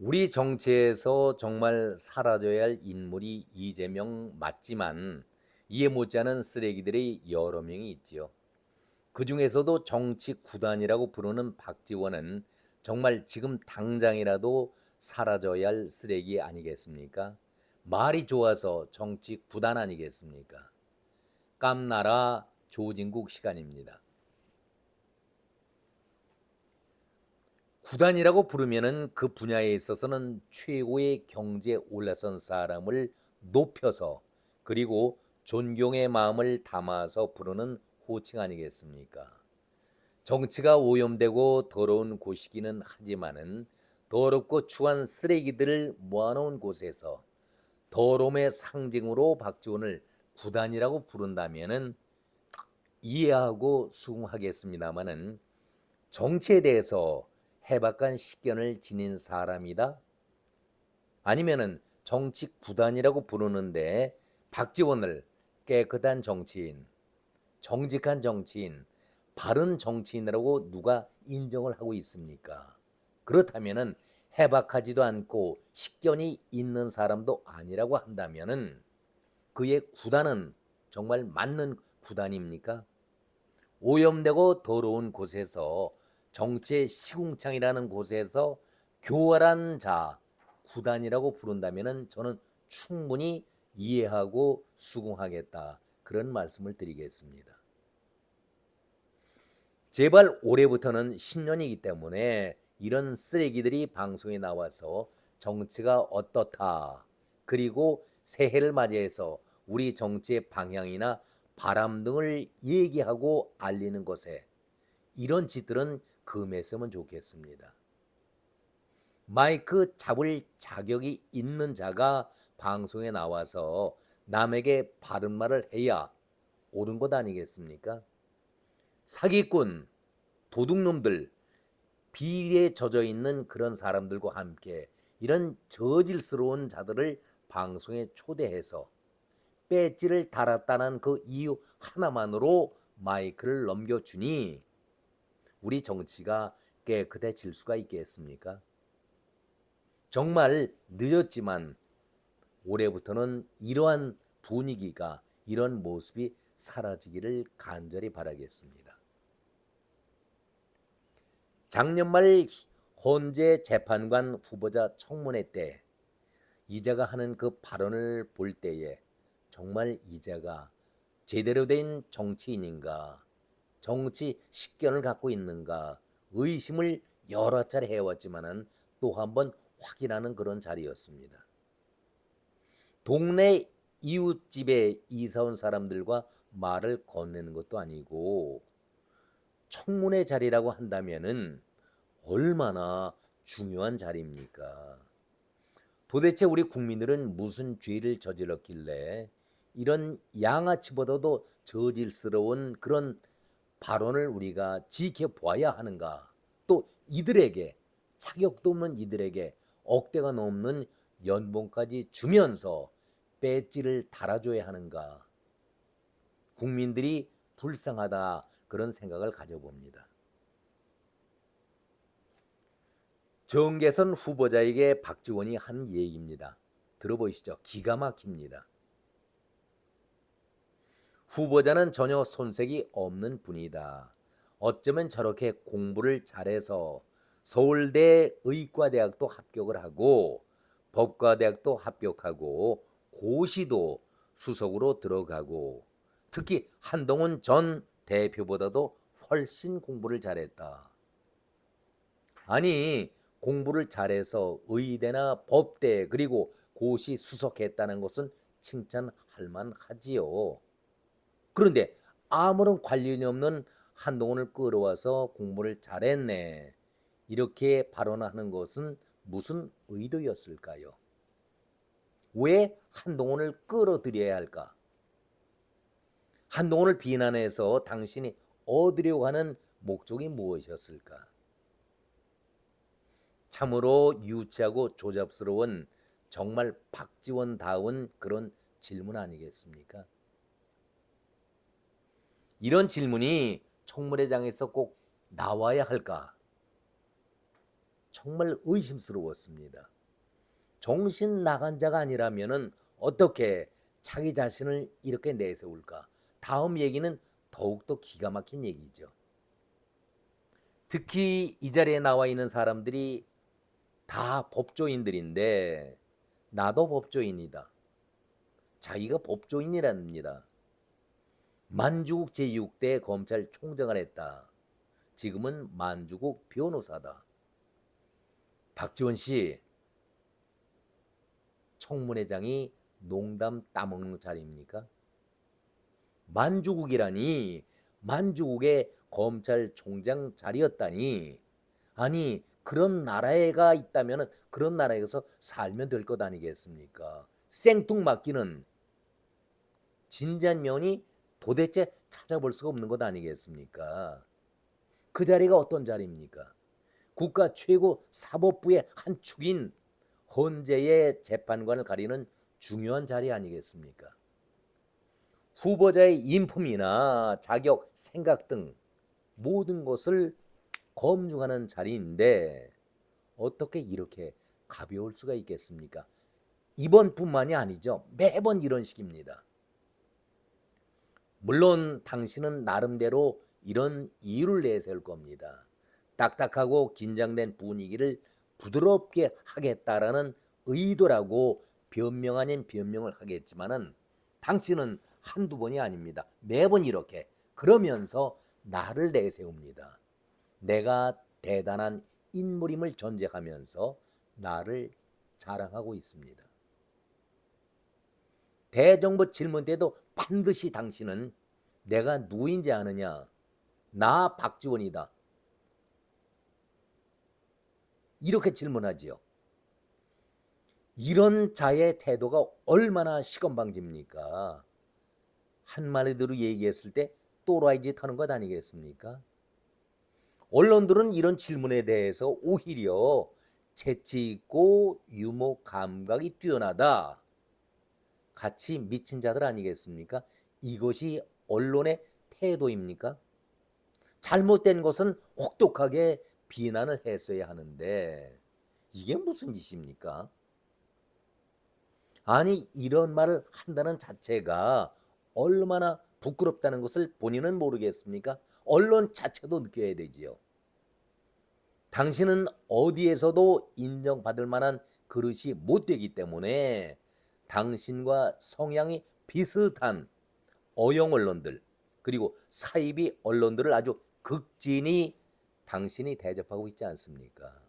우리 정치에서 정말 사라져야 할 인물이 이재명 맞지만 이에 못지않은 쓰레기들이 여러 명이 있지요. 그중에서도 정치 구단이라고 부르는 박지원은 정말 지금 당장이라도 사라져야 할 쓰레기 아니겠습니까? 말이 좋아서 정치 구단 아니겠습니까? 깜나라 조진국 시간입니다. 구단이라고 부르면은 그 분야에 있어서는 최고의 경지에 올라선 사람을 높여서 그리고 존경의 마음을 담아서 부르는 호칭 아니겠습니까? 정치가 오염되고 더러운 곳이기는 하지만은 더럽고 추한 쓰레기들을 모아놓은 곳에서 더러움의 상징으로 박지원을 구단이라고 부른다면은 이해하고 수긍하겠습니다마는 정치에 대해서 해박한 식견을 지닌 사람이다? 아니면은 정치 구단이라고 부르는데 박지원을 깨끗한 정치인, 정직한 정치인, 바른 정치인이라고 누가 인정을 하고 있습니까? 그렇다면은 해박하지도 않고 식견이 있는 사람도 아니라고 한다면은 그의 구단은 정말 맞는 구단입니까? 오염되고 더러운 곳에서 정치의 시궁창이라는 곳에서 교활한 자, 구단이라고 부른다면 저는 충분히 이해하고 수긍하겠다. 그런 말씀을 드리겠습니다. 제발 올해부터는 신년이기 때문에 이런 쓰레기들이 방송에 나와서 정치가 어떻다. 그리고 새해를 맞이해서 우리 정치의 방향이나 바람 등을 얘기하고 알리는 것에 이런 짓들은 금했으면 좋겠습니다. 마이크 잡을 자격이 있는 자가 방송에 나와서 남에게 바른 말을 해야 옳은 것 아니겠습니까? 사기꾼, 도둑놈들, 비리에 젖어 있는 그런 사람들과 함께 이런 저질스러운 자들을 방송에 초대해서 배지를 달았다는 그 이유 하나만으로 마이크를 넘겨주니 우리 정치가 깨끗해질 수가 있겠습니까? 정말 늦었지만 올해부터는 이러한 분위기가 이런 모습이 사라지기를 간절히 바라겠습니다. 작년 말 헌재 재판관 후보자 청문회 때 이자가 하는 그 발언을 볼 때에 정말 이자가 제대로 된 정치인인가, 정치 식견을 갖고 있는가 의심을 여러 차례 해왔지만은 또 한 번 확인하는 그런 자리였습니다. 동네 이웃집에 이사 온 사람들과 말을 건네는 것도 아니고 청문회 자리라고 한다면은 얼마나 중요한 자리입니까? 도대체 우리 국민들은 무슨 죄를 저질렀길래 이런 양아치보다도 저질스러운 그런 발언을 우리가 지켜봐야 하는가? 또 이들에게 자격도 없는 이들에게 억대가 넘는 연봉까지 주면서 배지를 달아줘야 하는가? 국민들이 불쌍하다 그런 생각을 가져봅니다. 정계선 후보자에게 박지원이 한 얘기입니다. 들어보시죠. 기가 막힙니다. 후보자는 전혀 손색이 없는 분이다. 어쩌면 저렇게 공부를 잘해서 서울대 의과대학도 합격을 하고 법과대학도 합격하고 고시도 수석으로 들어가고 특히 한동훈 전 대표보다도 훨씬 공부를 잘했다. 아니 공부를 잘해서 의대나 법대 그리고 고시 수석했다는 것은 칭찬할 만하지요. 그런데 아무런 관련이 없는 한동훈을 끌어와서 공부를 잘했네. 이렇게 발언하는 것은 무슨 의도였을까요? 왜 한동훈을 끌어들여야 할까? 한동훈을 비난해서 당신이 얻으려고 하는 목적이 무엇이었을까? 참으로 유치하고 조잡스러운 정말 박지원다운 그런 질문 아니겠습니까? 이런 질문이 청문회장에서 꼭 나와야 할까? 정말 의심스러웠습니다. 정신 나간 자가 아니라면은 어떻게 자기 자신을 이렇게 내세울까? 다음 얘기는 더욱더 기가 막힌 얘기죠. 특히 이 자리에 나와 있는 사람들이 다 법조인들인데 나도 법조인이다. 자기가 법조인이랍니다. 만주국 제6대 검찰총장을 했다. 지금은 만주국 변호사다. 박지원 씨, 청문회장이 농담 따먹는 자리입니까? 만주국이라니, 만주국의 검찰총장 자리였다니. 아니, 그런 나라에가 있다면 그런 나라에서 살면 될 것 아니겠습니까? 생뚱맞기는 진짠면이 도대체 찾아볼 수가 없는 것 아니겠습니까? 그 자리가 어떤 자리입니까? 국가 최고 사법부의 한 축인 헌재의 재판관을 가리는 중요한 자리 아니겠습니까? 후보자의 인품이나 자격, 생각 등 모든 것을 검증하는 자리인데 어떻게 이렇게 가벼울 수가 있겠습니까? 이번뿐만이 아니죠. 매번 이런 식입니다. 물론 당신은 나름대로 이런 이유를 내세울 겁니다. 딱딱하고 긴장된 분위기를 부드럽게 하겠다라는 의도라고 변명 아닌 변명을 하겠지만은 당신은 한두 번이 아닙니다. 매번 이렇게 그러면서 나를 내세웁니다. 내가 대단한 인물임을 전제하면서 나를 자랑하고 있습니다. 대정부 질문 때도 반드시 당신은 내가 누구인지 아느냐? 나 박지원이다. 이렇게 질문하지요. 이런 자의 태도가 얼마나 시건방집니까? 한마디로 얘기했을 때 또라이 짓 하는 것 아니겠습니까? 언론들은 이런 질문에 대해서 오히려 재치 있고 유머 감각이 뛰어나다. 같이 미친 자들 아니겠습니까? 이것이 언론의 태도입니까? 잘못된 것은 혹독하게 비난을 했어야 하는데 이게 무슨 짓입니까? 아니 이런 말을 한다는 자체가 얼마나 부끄럽다는 것을 본인은 모르겠습니까? 언론 자체도 느껴야 되지요. 당신은 어디에서도 인정받을 만한 그릇이 못 되기 때문에 당신과 성향이 비슷한 어용 언론들 그리고 사이비 언론들을 아주 극진히 당신이 대접하고 있지 않습니까?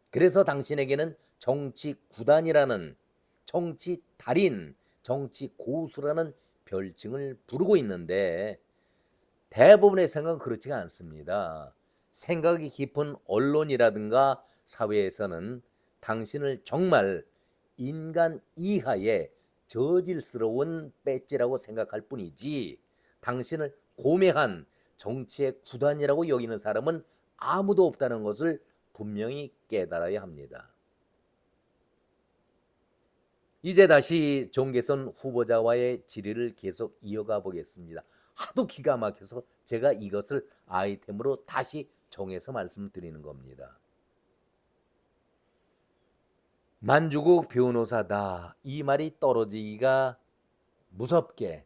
그래서 당신에게는 정치 구단이라는 정치 달인, 정치 고수라는 별칭을 부르고 있는데 대부분의 생각은 그렇지가 않습니다. 생각이 깊은 언론이라든가 사회에서는 당신을 정말 인간 이하의 저질스러운 배지라고 생각할 뿐이지 당신을 고매한 정치의 구단이라고 여기는 사람은 아무도 없다는 것을 분명히 깨달아야 합니다. 이제 다시 정계선 후보자와의 질의를 계속 이어가 보겠습니다. 하도 기가 막혀서 제가 이것을 아이템으로 다시 정해서 말씀드리는 겁니다. 만주국 변호사다. 이 말이 떨어지기가 무섭게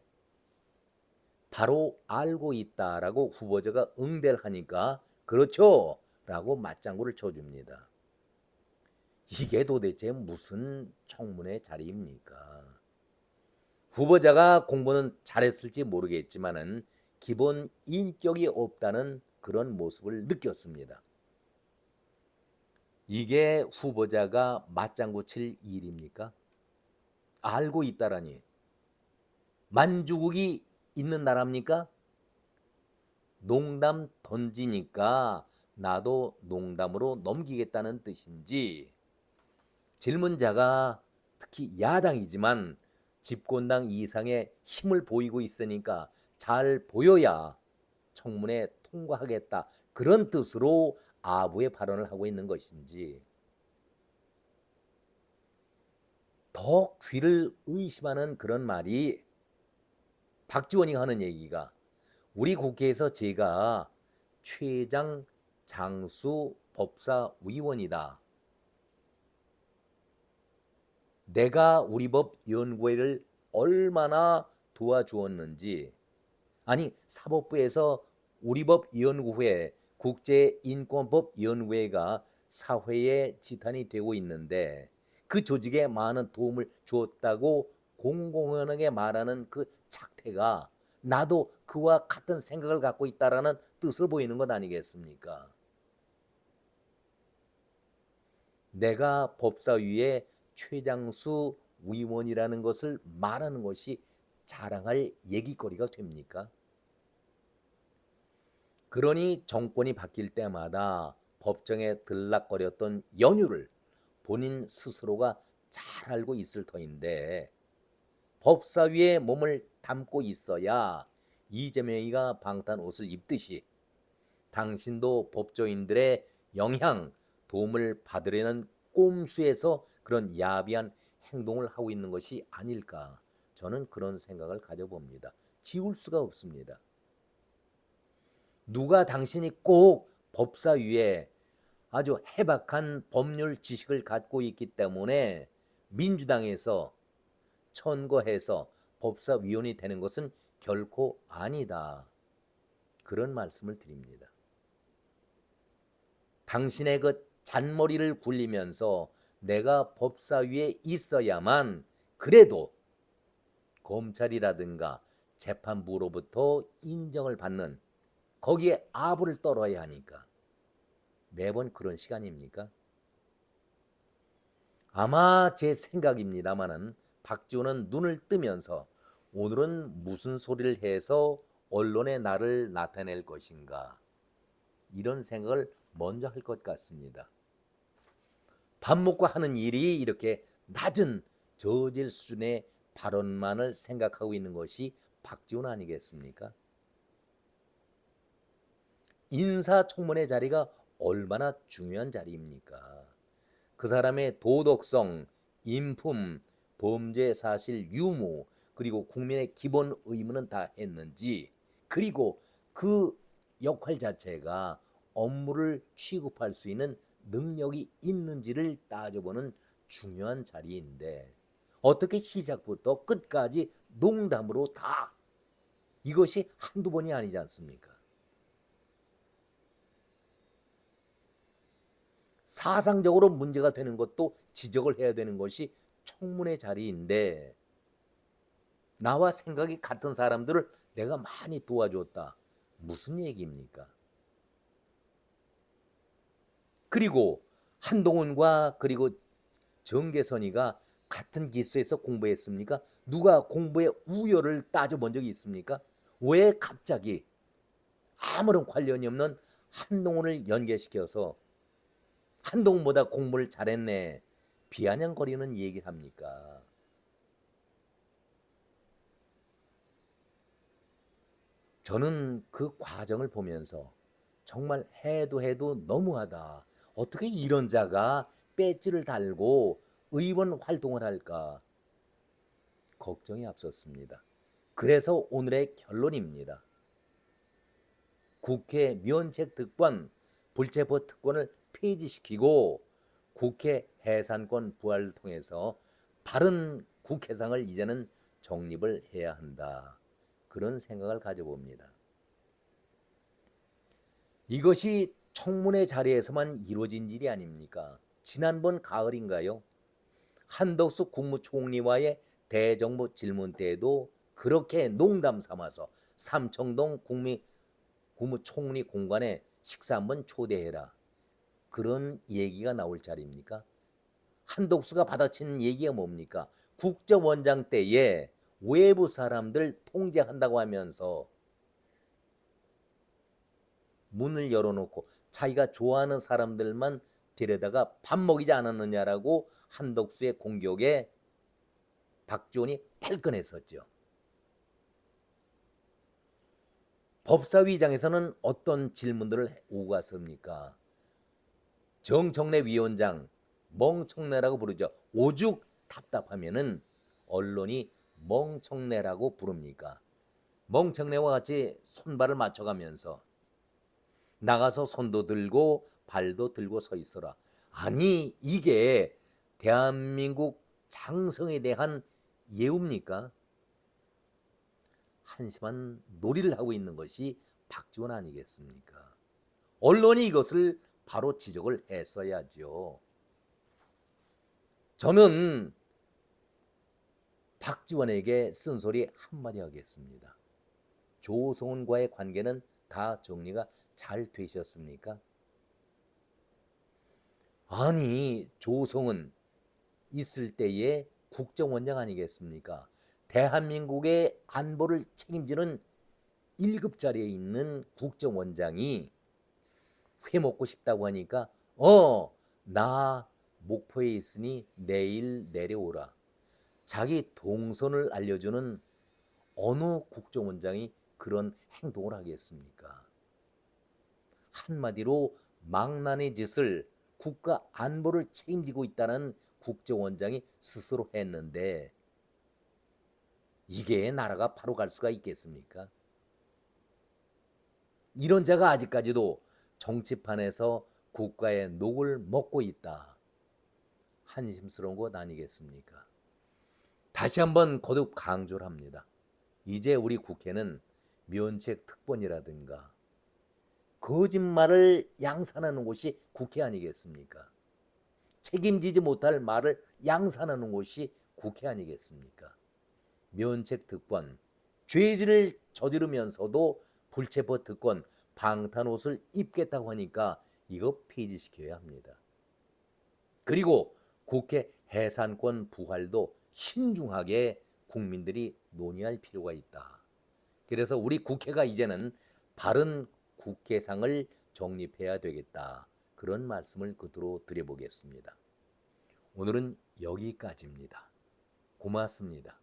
바로 알고 있다라고 후보자가 응대를 하니까 그렇죠 라고 맞장구를 쳐줍니다. 이게 도대체 무슨 청문회 자리입니까? 후보자가 공부는 잘했을지 모르겠지만은 기본 인격이 없다는 그런 모습을 느꼈습니다. 이게 후보자가 맞장구 칠 일입니까? 알고 있다라니. 만주국이 있는 나라입니까? 농담 던지니까 나도 농담으로 넘기겠다는 뜻인지 질문자가 특히 야당이지만 집권당 이상의 힘을 보이고 있으니까 잘 보여야 청문회 통과하겠다. 그런 뜻으로 아부의 발언을 하고 있는 것인지 더 귀를 의심하는 그런 말이 박지원이 하는 얘기가 우리 국회에서 제가 최장 장수 법사위원이다. 내가 우리 법 연구회를 얼마나 도와주었는지, 아니 사법부에서 우리 법 연구회, 국제인권법 연구회가 사회의 지탄이 되고 있는데 그 조직에 많은 도움을 주었다고 공공연하게 말하는 그 작태가 나도 그와 같은 생각을 갖고 있다라는 뜻을 보이는 것 아니겠습니까? 내가 법사위의 최장수 위원이라는 것을 말하는 것이 자랑할 얘기거리가 됩니까? 그러니 정권이 바뀔 때마다 법정에 들락거렸던 연유를 본인 스스로가 잘 알고 있을 터인데 법사위에 몸을 담고 있어야 이재명이가 방탄 옷을 입듯이 당신도 법조인들의 영향, 도움을 받으려는 꼼수에서 그런 야비한 행동을 하고 있는 것이 아닐까. 저는 그런 생각을 가져봅니다. 지울 수가 없습니다. 누가 당신이 꼭 법사위에 아주 해박한 법률 지식을 갖고 있기 때문에 민주당에서 천거해서 법사위원이 되는 것은 결코 아니다. 그런 말씀을 드립니다. 당신의 그 잔머리를 굴리면서 내가 법사위에 있어야만 그래도 검찰이라든가 재판부로부터 인정을 받는 거기에 아부를 떨어야 하니까 매번 그런 시간입니까? 아마 제 생각입니다마는 박지원은 눈을 뜨면서 오늘은 무슨 소리를 해서 언론에 나를 나타낼 것인가 이런 생각을 먼저 할 것 같습니다. 밥 먹고 하는 일이 이렇게 낮은 저질 수준의 발언만을 생각하고 있는 것이 박지원 아니겠습니까? 인사청문회 자리가 얼마나 중요한 자리입니까? 그 사람의 도덕성, 인품, 범죄 사실 유무, 그리고 국민의 기본 의무는 다 했는지, 그리고 그 역할 자체가 업무를 취급할 수 있는 능력이 있는지를 따져보는 중요한 자리인데 어떻게 시작부터 끝까지 농담으로 다 이것이 한두 번이 아니지 않습니까? 사상적으로 문제가 되는 것도 지적을 해야 되는 것이 청문회 자리인데 나와 생각이 같은 사람들을 내가 많이 도와줬다. 무슨 얘기입니까? 그리고 한동훈과 그리고 정계선이가 같은 기수에서 공부했습니까? 누가 공부의 우열을 따져본 적이 있습니까? 왜 갑자기 아무런 관련이 없는 한동훈을 연계시켜서 한동훈보다 공부를 잘했네 비아냥거리는 얘기를 합니까? 저는 그 과정을 보면서 정말 해도 너무하다. 어떻게 이런 자가 배지를 달고 의원 활동을 할까? 걱정이 앞섰습니다. 그래서 오늘의 결론입니다. 국회 면책 특권, 불체포 특권을 폐지시키고 국회 해산권 부활을 통해서 바른 국회상을 이제는 정립을 해야 한다. 그런 생각을 가져봅니다. 이것이 청문회 자리에서만 이루어진 일이 아닙니까? 지난번 가을인가요? 한덕수 국무총리와의 대정부 질문 때에도 그렇게 농담 삼아서 삼청동 국무총리 공간에 식사 한번 초대해라. 그런 얘기가 나올 자리입니까? 한덕수가 받아친 얘기가 뭡니까? 국정원장 때에 외부 사람들 통제한다고 하면서 문을 열어놓고 자기가 좋아하는 사람들만 데려다가 밥 먹이지 않았느냐라고 한덕수의 공격에 박지원이 발끈했었죠. 법사위장에서는 어떤 질문들을 오고 갔습니까? 정청래 위원장 멍청내라고 부르죠. 오죽 답답하면은 언론이 멍청내라고 부릅니까? 멍청내와 같이 손발을 맞춰가면서 나가서 손도 들고 발도 들고 서 있어라. 아니 이게 대한민국 장성에 대한 예우입니까? 한심한 놀이를 하고 있는 것이 박지원 아니겠습니까? 언론이 이것을 바로 지적을 했어야죠. 저는 박지원에게 쓴소리 한마디 하겠습니다. 조성은과의 관계는 다 정리가 잘 되셨습니까? 아니 조성은 있을 때의 국정원장 아니겠습니까? 대한민국의 안보를 책임지는 1급 자리에 있는 국정원장이 회 먹고 싶다고 하니까 나 목포에 있으니 내일 내려오라. 자기 동선을 알려주는 어느 국정원장이 그런 행동을 하겠습니까? 한마디로 망나니 짓을 국가 안보를 책임지고 있다는 국정원장이 스스로 했는데 이게 나라가 바로 갈 수가 있겠습니까? 이런 자가 아직까지도 정치판에서 국가의 녹을 먹고 있다. 한심스러운 것 아니겠습니까? 다시 한번 거듭 강조를 합니다. 이제 우리 국회는 면책 특권이라든가 거짓말을 양산하는 곳이 국회 아니겠습니까? 책임지지 못할 말을 양산하는 곳이 국회 아니겠습니까? 면책 특권, 죄를 저지르면서도 불체포 특권, 방탄옷을 입겠다고 하니까 이거 폐지시켜야 합니다. 그리고 국회 해산권 부활도 신중하게 국민들이 논의할 필요가 있다. 그래서 우리 국회가 이제는 바른 국회상을 정립해야 되겠다. 그런 말씀을 끝으로 드려보겠습니다. 오늘은 여기까지입니다. 고맙습니다.